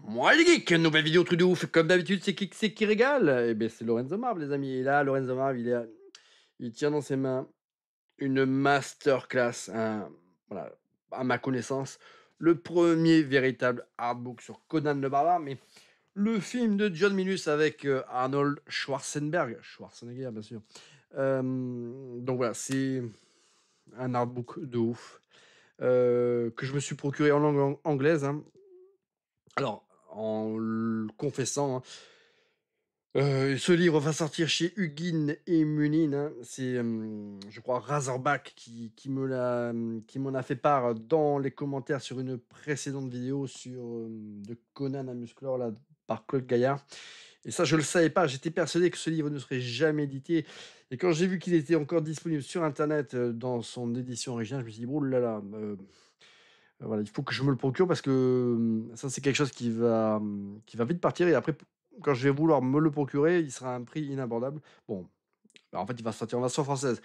Moi les geeks, une nouvelle vidéo truc de ouf. Comme d'habitude, c'est qui régale? Eh bien, c'est Lorenzo Marv, les amis. Et là, Lorenzo Marv, il tient dans ses mains une masterclass, voilà, à ma connaissance, le premier véritable artbook sur Conan le Barbare, mais le film de John Milius avec Arnold Schwarzenegger, bien sûr. Donc voilà, c'est un artbook de ouf que je me suis procuré en langue anglaise, hein. Alors, en le confessant, hein, ce livre va sortir chez Hugin et Munin, hein. C'est, je crois Razorback qui m'en a fait part dans les commentaires sur une précédente vidéo sur, de Conan à Musclor là, par Claude Gaillard et ça je le savais pas, j'étais persuadé que ce livre ne serait jamais édité et quand j'ai vu qu'il était encore disponible sur internet, dans son édition originale, je me suis dit: «Oh là là, voilà, il faut que je me le procure parce que, ça c'est quelque chose qui va vite partir et après quand je vais vouloir me le procurer, il sera à un prix inabordable. Bon, bah, en fait, il va sortir en version française,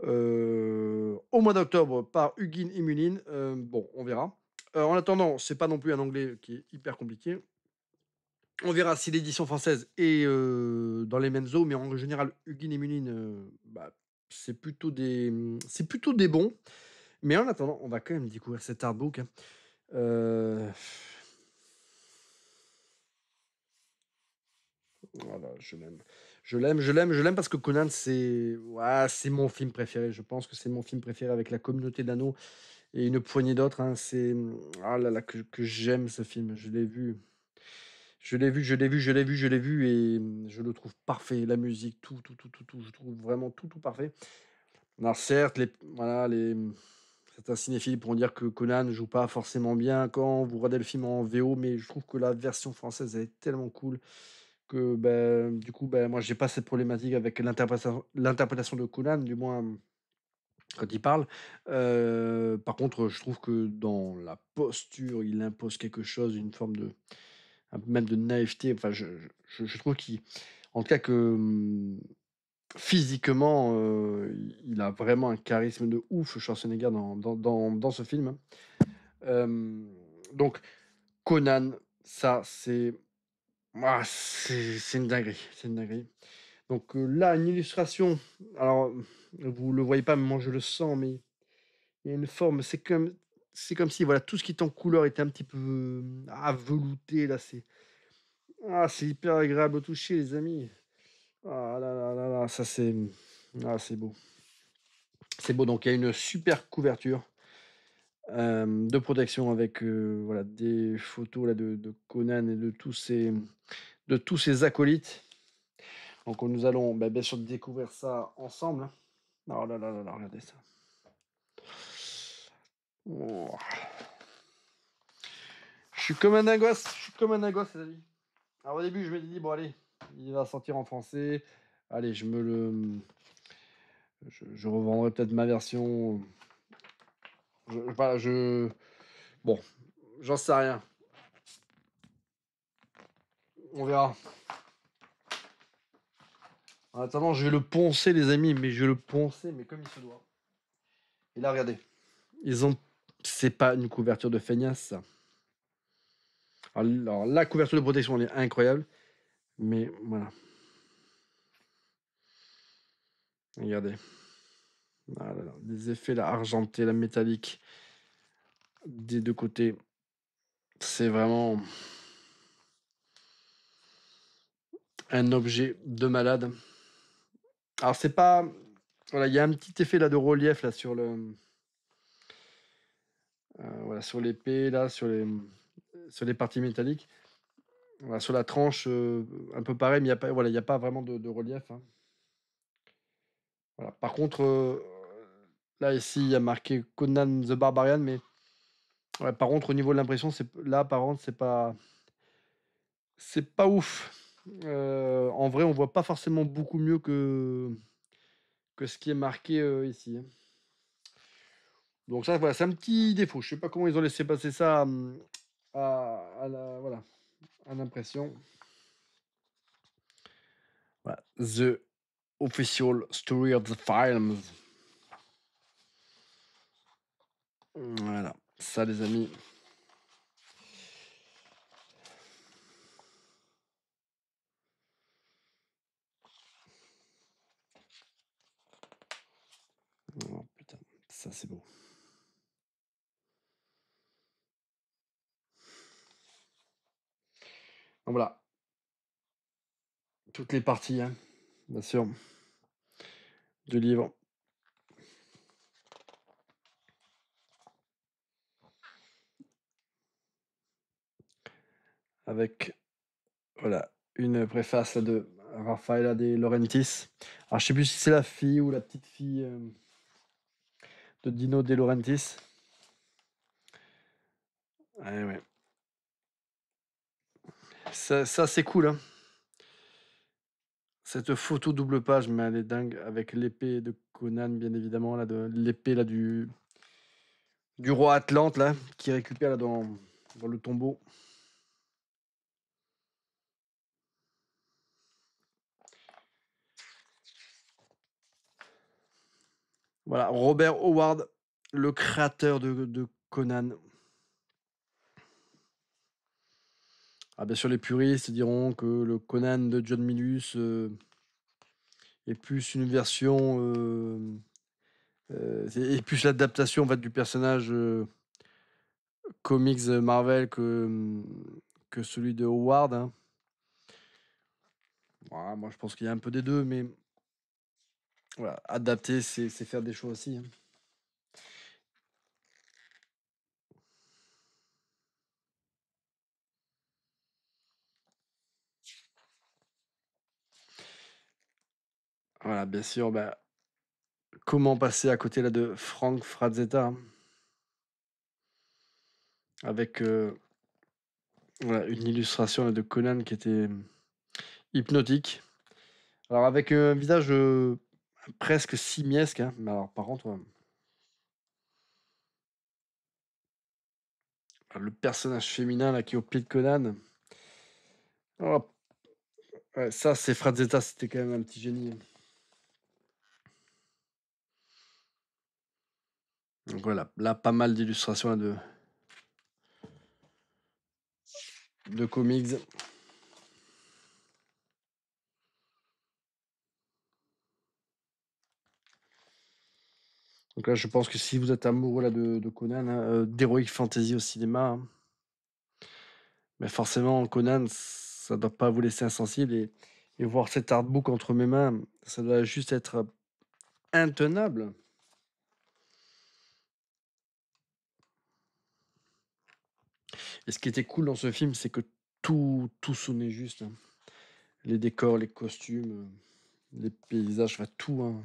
au mois d'octobre par Hugin et Munin, bon, on verra. En attendant, c'est pas non plus un anglais qui est hyper compliqué. On verra si l'édition française est, dans les mêmes eaux, mais en général, Hugin et Munin, bah, c'est plutôt des bons. Mais en attendant, on va quand même découvrir cet artbook, hein. Heu, voilà, je l'aime. Je l'aime parce que Conan, c'est ouah, c'est mon film préféré. Je pense que c'est mon film préféré avec La Communauté de l'Anneau et une poignée d'autres, hein. Ah là là, que j'aime ce film. Je l'ai vu et je le trouve parfait. La musique, tout, je trouve vraiment tout parfait. Alors certes, certains cinéphiles pourront dire que Conan ne joue pas forcément bien quand vous regardez le film en VO, mais je trouve que la version française, elle est tellement cool que, du coup, moi, j'ai pas cette problématique avec l'interprétation de Conan, du moins, quand il parle. Par contre, je trouve que dans la posture, il impose quelque chose, une forme de un peu même de naïveté. Enfin, je trouve qu'il en tout cas que, physiquement, il a vraiment un charisme de ouf, Schwarzenegger, dans ce film, hein. Donc Conan, ça, c'est une dinguerie, c'est une dinguerie. Donc, là, une illustration, alors, vous le voyez pas, mais moi je le sens, mais il y a une forme, c'est comme si, voilà, tout ce qui est en couleur était un petit peu, velouté là, c'est hyper agréable au toucher les amis. Ah là là là là, ça c'est beau. C'est beau, donc il y a une super couverture, de protection avec, voilà, des photos là de Conan et de tous ses acolytes. Donc nous allons, bien sûr découvrir ça ensemble, hein. Oh là là là là, regardez ça. Oh. Je suis comme un dingosse, les amis. Alors au début, je m'étais dit: «Bon allez, il va sortir en français. Allez, je revendrai peut-être ma version». Bon, j'en sais rien. On verra. En attendant, je vais le poncer, les amis, mais je vais le poncer, mais comme il se doit. Et là, regardez, ils ont c'est pas une couverture de feignasse, ça. Alors la couverture de protection, elle est incroyable, mais voilà, regardez. Ah là là, les effets là, argentés, la métallique des 2 côtés, c'est vraiment un objet de malade. Alors c'est pas voilà, il y a un petit effet là de relief là voilà, sur l'épée là, sur les parties métalliques. Voilà, sur la tranche, un peu pareil, mais il y a pas vraiment de relief, hein. Voilà. Par contre, là ici, il y a marqué Conan the Barbarian, mais ouais, par contre au niveau de l'impression, par contre, c'est pas ouf. En vrai, on voit pas forcément beaucoup mieux que ce qui est marqué, ici, hein. Donc ça, voilà, c'est un petit défaut. Je sais pas comment ils ont laissé passer ça, à la voilà, à l'impression. Voilà, The Official Story of the Films. Voilà, ça les amis, Ça, c'est beau. Donc voilà, toutes les parties, hein, bien sûr, du livre, avec, voilà, une préface de Raffaella De Laurentiis. Alors, je sais plus si c'est la fille ou la petite fille de Dino De Laurentiis. Ouais, ouais. Ça c'est cool, hein. Cette photo double page, mais elle est dingue, avec l'épée de Conan, bien évidemment, là, l'épée là du roi Atlante, là, qui récupère là, dans le tombeau. Voilà, Robert Howard, le créateur de Conan. Ah, bien sûr, les puristes diront que le Conan de John Milius est plus une version, est plus l'adaptation en fait, du personnage comics Marvel que celui de Howard, hein. Voilà, moi, je pense qu'il y a un peu des deux, mais voilà, adapter, c'est faire des choix aussi, hein. Voilà, bien sûr, bah, comment passer à côté là de Frank Frazetta, hein, avec voilà, une illustration là, de Conan qui était hypnotique. Alors avec un visage presque simiesque, hein, mais alors par contre, le personnage féminin là, qui est au pied de Conan, oh, ouais, ça c'est Frazetta, c'était quand même un petit génie, hein. Donc voilà, là pas mal d'illustrations là, de comics. Donc là, je pense que si vous êtes amoureux là, de Conan, hein, d'Heroic Fantasy au cinéma, hein, mais forcément, Conan, ça doit pas vous laisser insensible. Et voir cet artbook entre mes mains, ça doit juste être intenable. Et ce qui était cool dans ce film, c'est que tout sonnait juste, hein. Les décors, les costumes, les paysages, enfin tout, hein.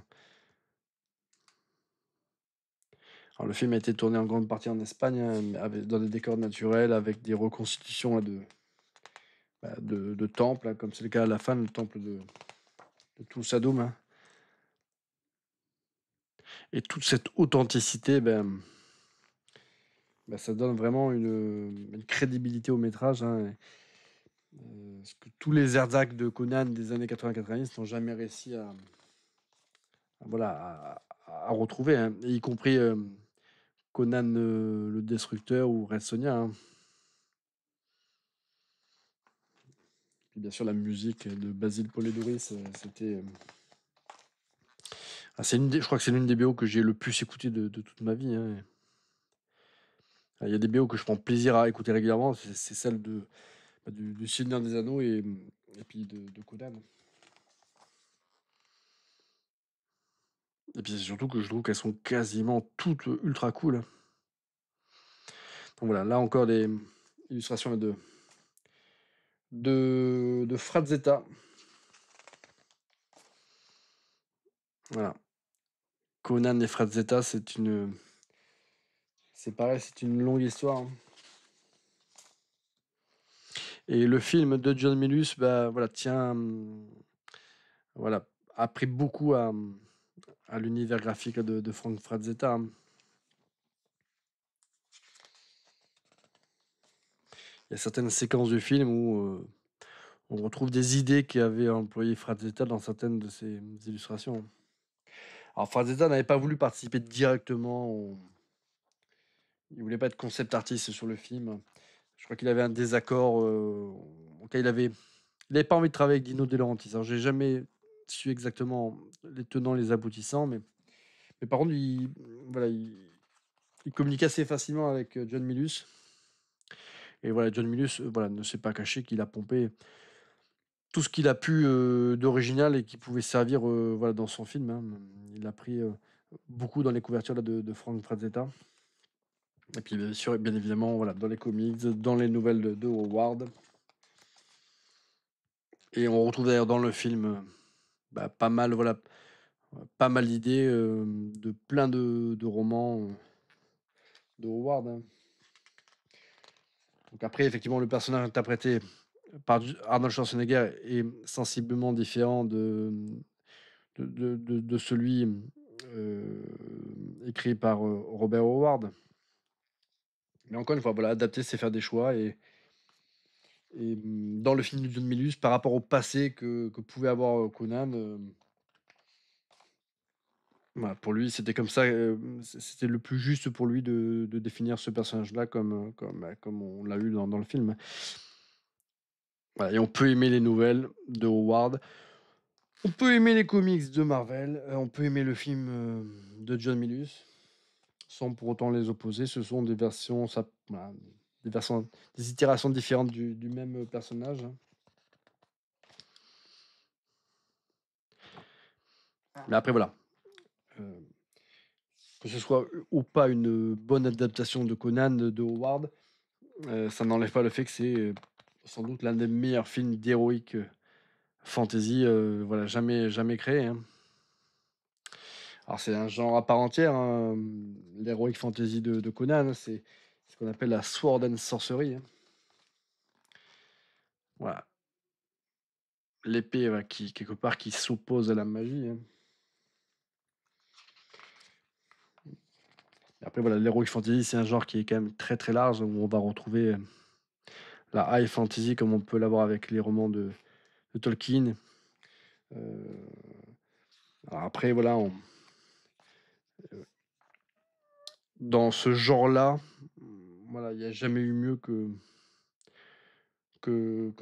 Alors, le film a été tourné en grande partie en Espagne, hein, mais dans des décors naturels, avec des reconstitutions là, de temples, hein, comme c'est le cas à la fin, le temple de Toussadoum, hein. Et toute cette authenticité, ça donne vraiment une crédibilité au métrage, hein. Ce que tous les Herzog de Conan des années 80-90 n'ont jamais réussi voilà, à retrouver, hein, y compris Conan le Destructeur ou Red Sonja, hein. Puis bien sûr, la musique de Basil Poledouris, c'était. Je crois que c'est l'une des BO que j'ai le plus écouté de toute ma vie, hein. Il y a des BO que je prends plaisir à écouter régulièrement, c'est celle du Seigneur des Anneaux et puis de Conan. Et puis c'est surtout que je trouve qu'elles sont quasiment toutes ultra cool, hein. Donc voilà, là encore des illustrations de Frazetta. Voilà. Conan et Frazetta, c'est pareil, c'est une longue histoire, hein. Et le film de John Milius, bah voilà, voilà, a pris beaucoup à l'univers graphique de Frank Frazetta, hein. Il y a certaines séquences du film où on retrouve des idées qu'avait employé Frazetta dans certaines de ses illustrations. Alors Frazetta n'avait pas voulu participer directement il voulait pas être concept artiste sur le film. Je crois qu'il avait un désaccord, en tout cas il avait pas envie de travailler avec Dino De Laurentiis. Alors j'ai jamais su exactement les tenants, les aboutissants, mais Mais par contre, voilà, il communique assez facilement avec, John Milius et voilà, John Milius, voilà, ne s'est pas caché qu'il a pompé tout ce qu'il a pu, d'original et qui pouvait servir, voilà, dans son film, hein. Il a pris, beaucoup dans les couvertures là de Frank Frazetta et puis bien sûr, bien évidemment, voilà, dans les comics, dans les nouvelles de Howard et on retrouve d'ailleurs dans le film, bah, pas mal, voilà, pas mal d'idées, de plein de romans, de Howard, hein. Donc après, effectivement, le personnage interprété par Arnold Schwarzenegger est sensiblement différent de celui, écrit par, Robert Howard. Mais encore une fois, voilà, adapter, c'est faire des choix dans le film de John Milius, par rapport au passé que pouvait avoir, Conan, voilà, pour lui, c'était comme ça, c'était le plus juste pour lui de définir ce personnage-là comme on l'a eu dans le film. Voilà et on peut aimer les nouvelles de Howard, on peut aimer les comics de Marvel, on peut aimer le film, de John Milius, sans pour autant les opposer. Ce sont des versions ça voilà, des itérations différentes du même, personnage, hein. Mais après voilà, heu, que ce soit, ou pas une, bonne adaptation de Conan de Howard, ça n'enlève pas le fait que c'est, sans doute l'un des meilleurs films d'heroic, fantasy, voilà, jamais créé, hein. Alors c'est un genre à part entière, hein, l'heroic fantasy de Conan, hein, c'est ce qu'on appelle la sword and sorcery, hein. Voilà, l'épée, voilà, qui quelque part qui s'oppose à la magie, hein. Après voilà, l'heroic fantasy, c'est un genre qui est quand même très, très large, où on va retrouver, la high fantasy comme on peut l'avoir avec les romans de Tolkien. Heu, alors après voilà, dans ce genre-là, voilà, il y a jamais eu mieux que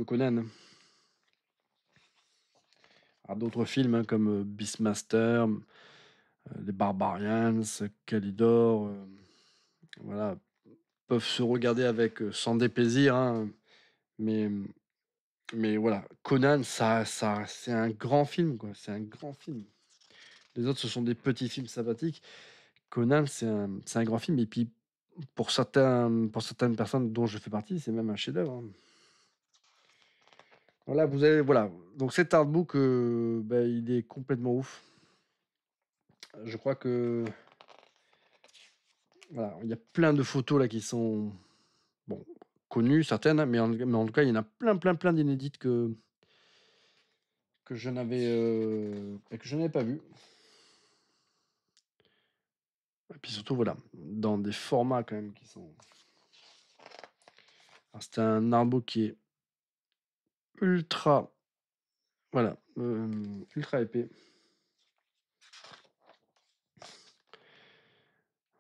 Conan. Alors d'autres films, hein, comme, Beastmaster, les Barbarians, Calidor, voilà, peuvent se regarder avec, sans déplaisir, hein, mais mais voilà, Conan, ça c'est un grand film, quoi, c'est un grand film. Les autres, ce sont des petits films sympathiques. Conan, c'est un grand film et puis pour certaines personnes dont je fais partie, c'est même un chef-d'œuvre, hein. Voilà, vous avez voilà, donc cet artbook, bah, il est complètement ouf. Je crois que, voilà, il y a plein de photos là qui sont, bon, connues certaines, hein, mais en tout cas, il y en a plein, plein, plein d'inédites que je n'avais pas vues et puis surtout, voilà, dans des formats quand même qui sont, alors c'est un artbook qui est ultra, voilà, ultra épais.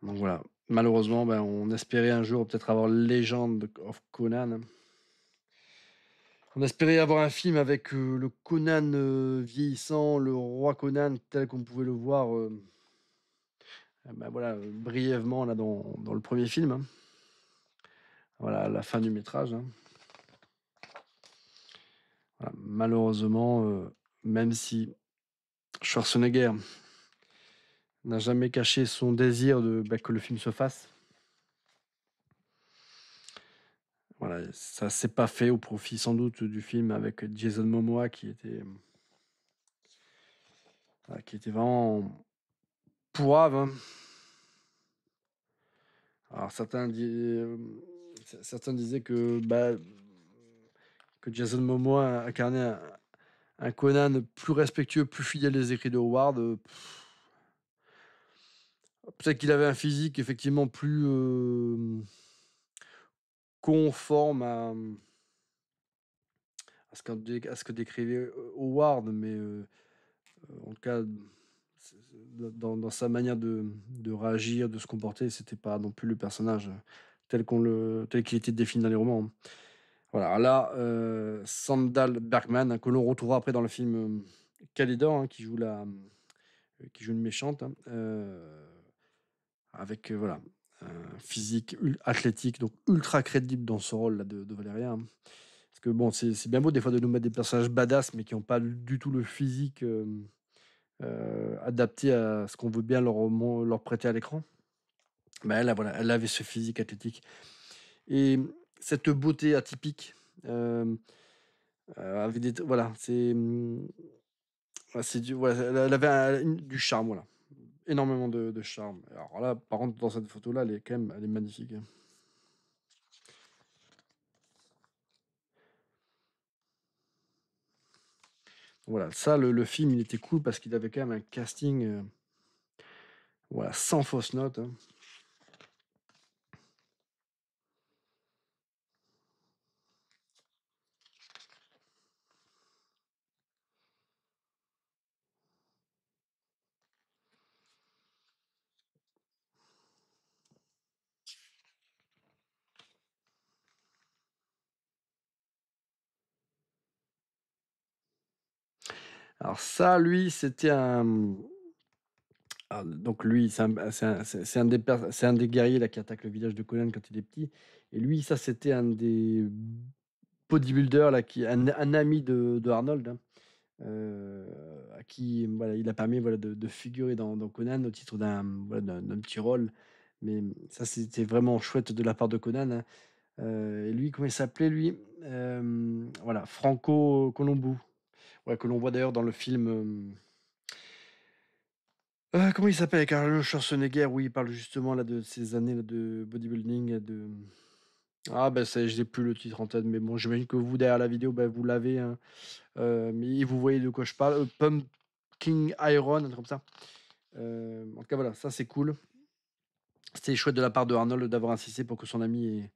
Donc voilà, malheureusement, ben, on espérait un jour peut-être avoir Legend of Conan. On espérait avoir un film avec, le Conan, vieillissant, le roi Conan tel qu'on pouvait le voir, bah, voilà, brièvement là dans le premier film, hein. Voilà, à la fin du métrage, hein. Voilà, malheureusement, même si Schwarzenegger n'a jamais caché son désir bah, que le film se fasse, voilà, ça s'est pas fait au profit sans doute du film avec Jason Momoa qui était vraiment pourrave, hein. Alors certains disaient que Jason Momoa incarnait un Conan plus respectueux, plus fidèle des écrits de Howard, peut-être qu'il avait un physique effectivement plus, conforme à ce que décrivait, Howard, mais, en tout cas, dans sa manière de réagir, de se comporter, c'était pas non plus le personnage, tel qu'il était défini dans les romans, hein. Voilà, là, Sandal Bergman, que l'on retrouvera après dans le film, Calidor, hein, qui joue qui joue une méchante, hein, avec, voilà, un physique athlétique, donc ultra crédible dans ce rôle-là de Valérian, hein. Parce que bon, c'est bien beau des fois de nous mettre des personnages badass, mais qui ont pas du tout le physique, adapté à ce qu'on veut bien leur prêter à l'écran. Bah, elle, voilà, elle avait ce physique athlétique et cette beauté atypique, avec voilà, ouais, c'est du ouais, elle avait du charme, voilà, énormément de charme. Alors là, par contre, dans cette photo-là, elle est magnifique, hein. Voilà, ça, le film, il était cool parce qu'il avait quand même un casting, voilà, sans fausse note, hein. Alors ça, lui, c'était donc lui, c'est un des guerriers là qui attaque le village de Conan quand il est petit et lui, ça, c'était un des bodybuilders là qui un ami de Arnold, hein, heu, à qui, voilà, il a permis, voilà, de figurer dans Conan au titre voilà, d'un petit rôle. Mais ça, c'était vraiment chouette de la part de Conan, hein, et lui, comment il s'appelait lui? Voilà, Franco Colombo. Ouais, que l'on voit d'ailleurs dans le film, comment il s'appelle avec Arnold Schwarzenegger? Où il parle justement là de ces années là de bodybuilding et ah ben ça j'ai plus le titre en tête, mais bon, j'imagine que vous derrière la vidéo, bah, vous l'avez, hein, mais vous voyez de quoi je parle, Pumping Iron, un truc comme ça. En tout cas voilà, ça c'est cool. C'était chouette de la part de Arnold d'avoir insisté pour que son ami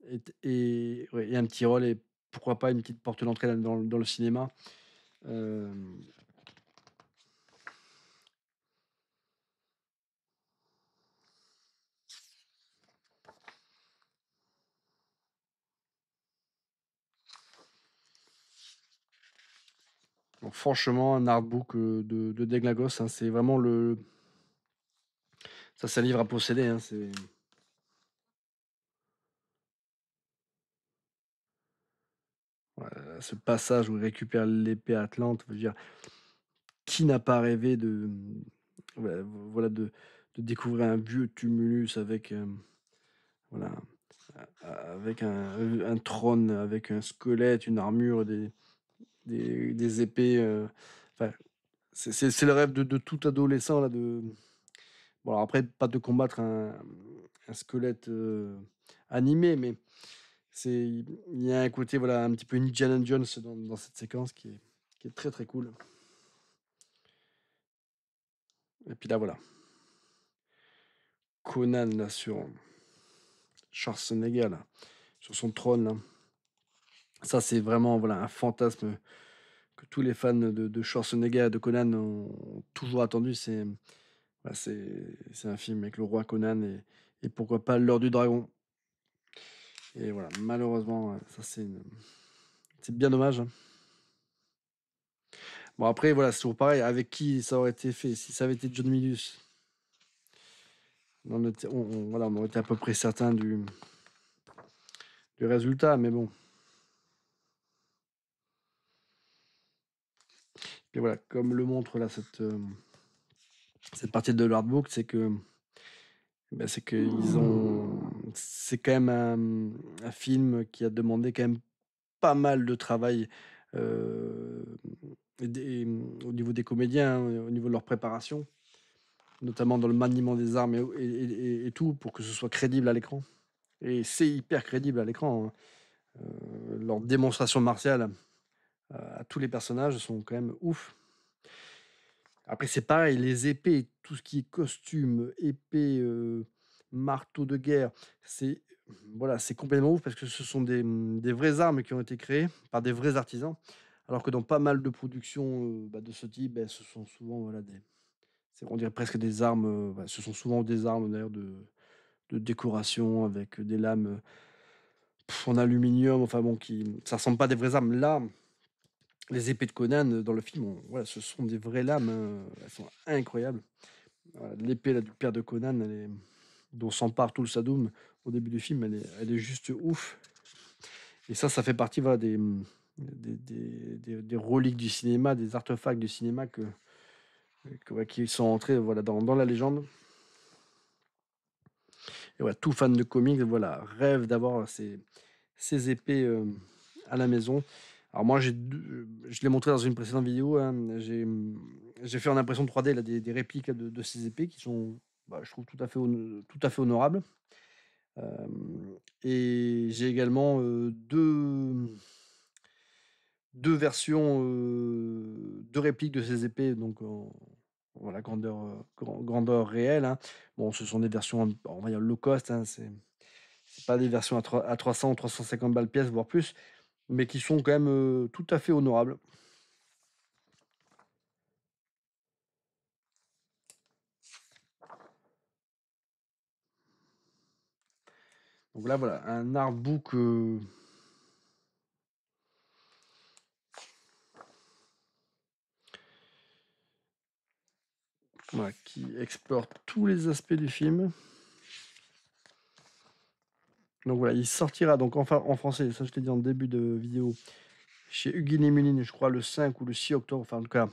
ait un petit rôle et pourquoi pas une petite porte d'entrée dans le cinéma. Hem, donc franchement un artbook, de déglingo, hein, c'est vraiment le ça c'est un livre à posséder, hein, c'est ouais, ce passage où il récupère l'épée Atlante, je veux dire, qui n'a pas rêvé ouais, voilà, de découvrir un vieux tumulus avec, voilà, avec un trône, avec un squelette, une armure, des épées, enfin, c'est le rêve de tout adolescent là de bon alors après pas de combattre un squelette, animé, mais il y a un côté voilà un petit peu Indiana Jones dans cette séquence qui est très, très cool et puis là voilà, Conan là sur Schwarzenegger là, sur son trône là. Ça c'est vraiment voilà un fantasme que tous les fans de Schwarzenegger et de Conan ont toujours attendu. Bah, c'est un film avec le roi Conan et pourquoi pas l'Heure du Dragon et voilà, malheureusement, ça c'est bien dommage, hein. Bon après voilà, c'est toujours pareil, avec qui ça aurait été fait? Si ça avait été John Milius, voilà, on aurait été à peu près certain du résultat, mais bon. Et voilà, comme le montre là cette partie de l'artbook, c'est qu'ils ont c'est quand même un film qui a demandé quand même pas mal de travail, heu au niveau des comédiens, hein, au niveau de leur préparation, notamment dans le maniement des armes et tout pour que ce soit crédible à l'écran et c'est hyper crédible à l'écran, hein. Leurs démonstrations martiales, à tous les personnages sont quand même ouf. Après c'est pareil, les épées, tout ce qui est costume, épée, marteau de guerre, c'est voilà, c'est complètement ouf parce que ce sont des vraies armes qui ont été créées par des vrais artisans. Alors que dans pas mal de productions, bah, de ce type, beh, ce sont souvent, voilà, on dirait presque des armes, bah, ce sont souvent des armes d'ailleurs de décoration avec des lames, en aluminium, enfin bon qui ça ressemble pas à des vraies armes. Là, Les épées de Conan, dans le film, voilà, ce sont des vraies lames, elles sont incroyables. Voilà, l'épée là du père de Conan, dont s'empare tout le Saloum au début du film, elle est juste ouf. Et ça fait partie, voilà, des reliques du cinéma, des artefacts du cinéma ouais, qui sont entrés, voilà, dans la légende. Et ouais, tout fan de comics, voilà, rêve d'avoir ces épées, à la maison. Alors moi, je l'ai montré dans une précédente vidéo, hein, j'ai fait en impression 3D là, des répliques là, de ces épées qui sont, bah, je trouve tout à fait honorables. Et j'ai également, 2 versions, 2 répliques de ces épées, donc en voilà, grandeur réelle, hein. Bon, ce sont des versions, on va dire low cost, hein, c'est pas des versions à 300 ou 350 balles pièce, voire plus, mais qui sont quand même, tout à fait honorables. Donc là, voilà, un artbook, voilà, qui explore tous les aspects du film. Donc voilà, il sortira donc enfin en français, ça je t'ai dit en début de vidéo, chez Hugues et Munin, je crois le 5 ou le 6 octobre, enfin en tout cas,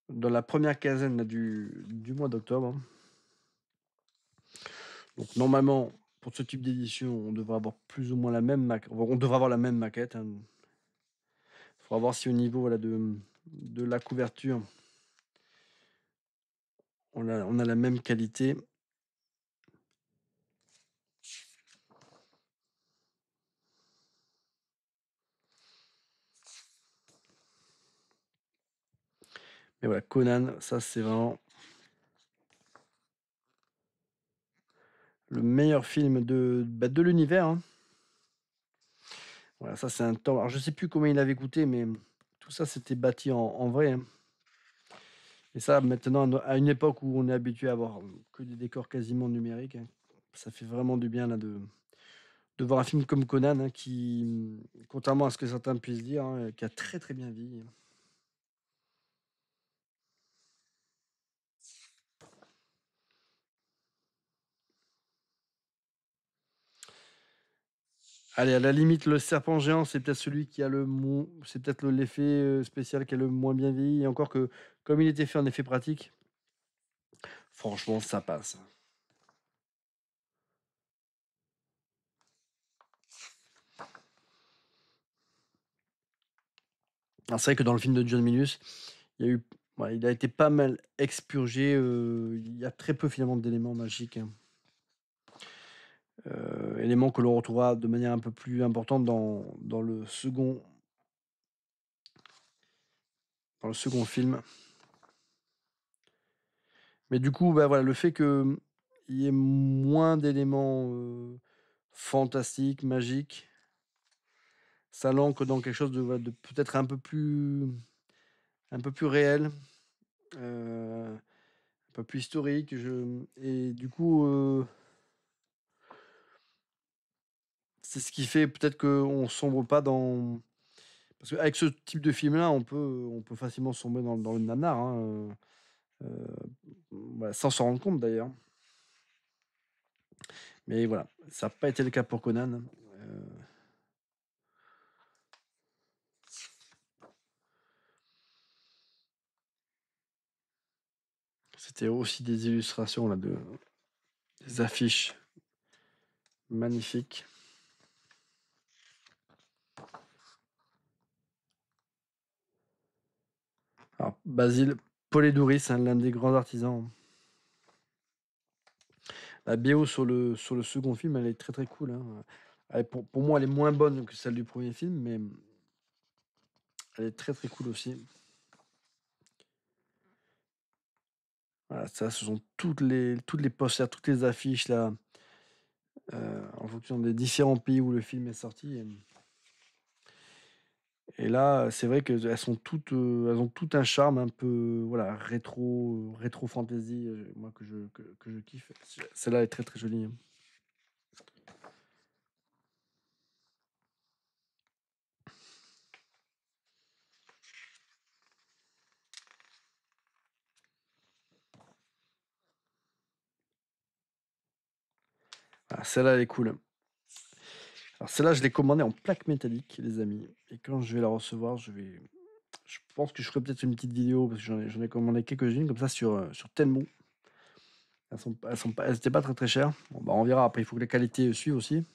dans la première quinzaine là, du mois d'octobre. Donc normalement, pour ce type d'édition, on devrait avoir plus ou moins la même maquette. On devrait avoir la même maquette, hein. Il faudra voir si au niveau, voilà, de la couverture, on a la même qualité. Mais voilà, Conan, ça c'est vraiment le meilleur film de l'univers, hein. Voilà, ça c'est un temps. Alors je sais plus combien il avait coûté, mais tout ça c'était bâti en vrai, hein. Et ça, maintenant, à une époque où on est habitué à avoir que des décors quasiment numériques, hein, ça fait vraiment du bien là, de voir un film comme Conan, hein, qui, contrairement à ce que certains puissent dire, hein, qui a très très bien vieilli. Allez, à la limite, le serpent géant, c'est peut-être celui qui a c'est peut-être l'effet spécial qui a le moins bien vieilli. Et encore que, comme il était fait en effet pratique, franchement, ça passe. Alors, c'est vrai que dans le film de John Milius, il y a eu, ouais, il a été pas mal expurgé. Il y a très peu finalement d'éléments magiques, hein. Éléments que l'on retrouvera de manière un peu plus importante dans le second film. Mais du coup, bah, voilà, le fait qu'il y ait moins d'éléments, fantastiques, magiques, ça l'ancre dans quelque chose voilà, de peut-être un peu plus réel, un peu plus historique. Et du coup, c'est ce qui fait peut-être qu'on sombre pas dans parce qu'avec ce type de film-là, on peut facilement sombrer dans le nanar, hein, voilà, sans s'en rendre compte d'ailleurs. Mais voilà, ça n'a pas été le cas pour Conan. C'était aussi des illustrations là, des affiches magnifiques. Alors, Basile Poledouris, hein, l'un des grands artisans. La BO sur le second film, elle est très très cool, hein. Pour moi, elle est moins bonne que celle du premier film, mais elle est très très cool aussi. Voilà, ça, ce sont toutes les posters, toutes les affiches là, en fonction des différents pays où le film est sorti. Et là, c'est vrai qu'elles sont toutes, elles ont tout un charme un peu, voilà, rétro fantasy, moi que je kiffe. Celle-là est très très jolie, hein. Ah, celle-là, elle est cool. Alors celle-là, je l'ai commandée en plaque métallique, les amis, et quand je vais la recevoir, je pense que je ferai peut-être une petite vidéo parce que j'en ai commandé quelques-unes comme ça sur Temu. Elles étaient pas très, très chères. Bon, bah, on verra après, il faut que la qualité, suive aussi.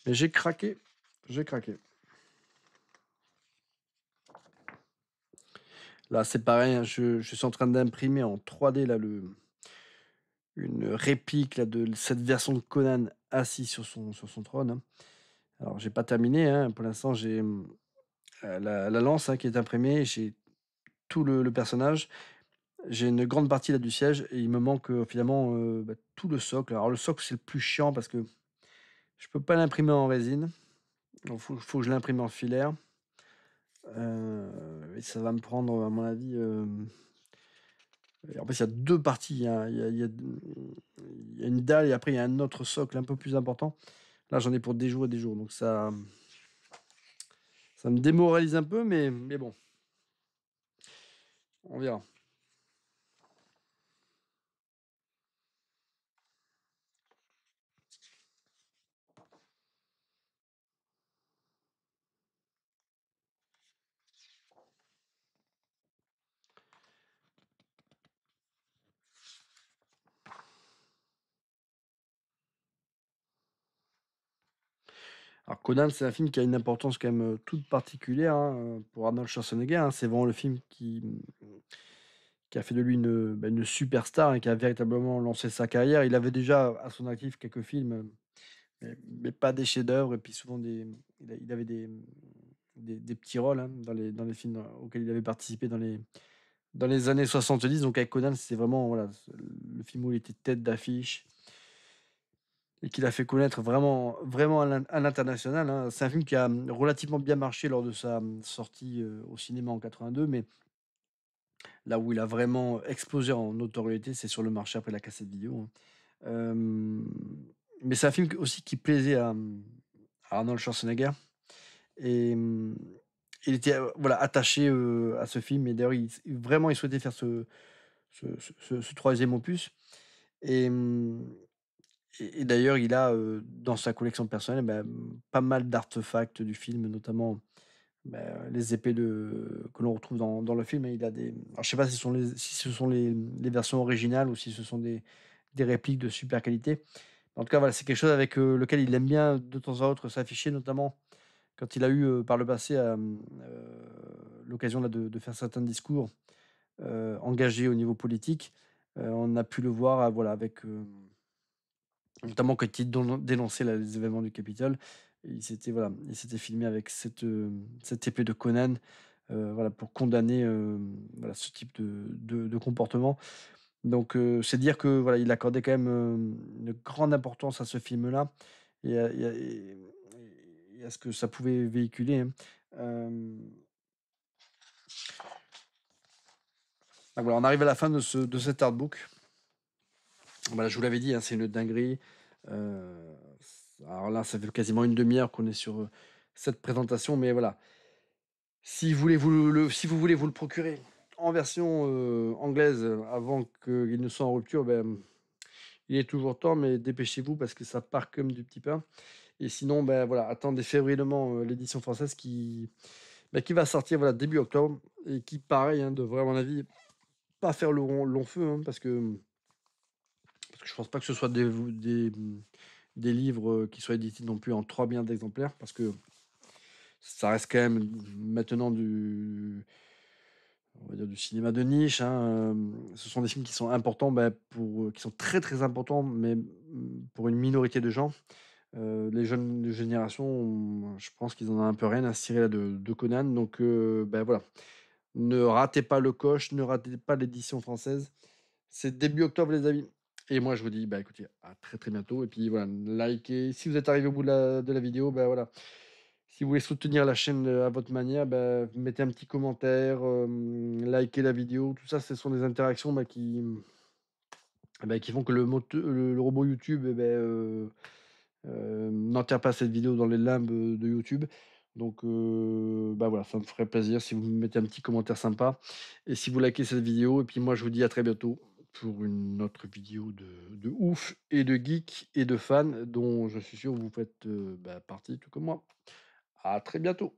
Mais j'ai craqué, j'ai craqué. Là, c'est pareil, hein, je suis en train d'imprimer en 3D là une réplique là de cette version de Conan assis sur son trône, hein. Alors j'ai pas terminé, hein, pour l'instant j'ai, la lance, hein, qui est imprimée, j'ai tout le personnage, j'ai une grande partie là du siège et il me manque, finalement, bah, tout le socle. Alors le socle, c'est le plus chiant parce que je peux pas l'imprimer en résine, donc faut que je l'imprime en filaire, et ça va me prendre, à mon avis, et en plus il y a 2 parties, il y a une dalle et après il y a un autre socle un peu plus important. Là, j'en ai pour des jours et des jours, donc ça me démoralise un peu, mais bon, on verra. Alors Conan, c'est un film qui a une importance quand même, toute particulière, hein, pour Arnold Schwarzenegger, hein. C'est vraiment le film qui a fait de lui une superstar et qui a véritablement lancé sa carrière. Il avait déjà à son actif quelques films, mais pas des chefs-d'œuvre et puis souvent il avait des petits rôles, hein, dans les films auxquels il avait participé dans les années 70. Donc avec Conan, c'est vraiment, voilà, le film où il était tête d'affiche et qu'il a fait connaître vraiment vraiment à l'international, hein. C'est un film qui a, relativement bien marché lors de sa, sortie, au cinéma en 82, mais là où il a vraiment explosé en notoriété, c'est sur le marché après la cassette vidéo, hein. Hem, mais c'est un film aussi qui plaisait à Arnold Schwarzenegger et il était, voilà, attaché, à ce film et d'ailleurs vraiment il souhaitait faire ce 3e opus et et d'ailleurs il a, dans sa collection personnelle, pas mal d'artefacts du film, notamment, les épées que l'on retrouve dans le film, et il a alors je sais pas si ce sont les versions originales ou si ce sont des répliques de super qualité. En tout cas, voilà, c'est quelque chose avec, lequel il aime bien de temps à autre s'afficher, notamment quand il a eu, par le passé, l'occasion là de faire certains discours, engagés au niveau politique. On a pu le voir, voilà, avec, notamment quand il dénonçait là les événements du Capitole. Il s'était filmé avec cette épée de Conan, voilà, pour condamner, voilà, ce type de comportement. Donc, c'est dire que, voilà, il accordait quand même, une grande importance à ce film-là et à ce que ça pouvait véhiculer, hein. Hem, donc voilà, on arrive à la fin de cet artbook. Voilà, je vous l'avais dit, hein, c'est une dinguerie. Heu, alors là, ça fait quasiment une demi heure qu'on est sur, cette présentation, mais voilà. Si vous voulez vous le procurer en version, anglaise, avant qu'il ne soit en rupture, il est toujours temps, mais dépêchez-vous parce que ça part comme du petit pain. Et sinon, voilà, attendez fébrilement, l'édition française qui va sortir, voilà, début octobre et qui, pareil, hein, devrait, à mon avis, pas faire le long feu, hein, parce que je pense pas que ce soit des livres, qui soient édités non plus en 3 biens d'exemplaires parce que ça reste quand même maintenant on va dire du cinéma de niche, hein. Ce sont des films qui sont importants, qui sont très, très importants, mais, pour une minorité de gens. Les jeunes générations, je pense qu'ils en ont un peu rien à cirer là de Conan, donc voilà. Ne ratez pas le coche, ne ratez pas l'édition française. C'est début octobre, les amis, et moi je vous dis, écoutez, à très, très bientôt et puis voilà, likez. Si vous êtes arrivé au bout de la vidéo, voilà, si vous voulez soutenir la chaîne, à votre manière, mettez un petit commentaire, likez la vidéo. Tout ça, ce sont des interactions, qui font que le robot YouTube, n'enterre pas cette vidéo dans les limbes, de YouTube. Donc, bah, voilà, ça me ferait plaisir si vous me mettez un petit commentaire sympa et si vous likez cette vidéo et puis moi, je vous dis à très bientôt pour une autre vidéo de ouf et de geek et de fan dont je suis sûr vous faites, bah, partie tout comme moi. À très bientôt.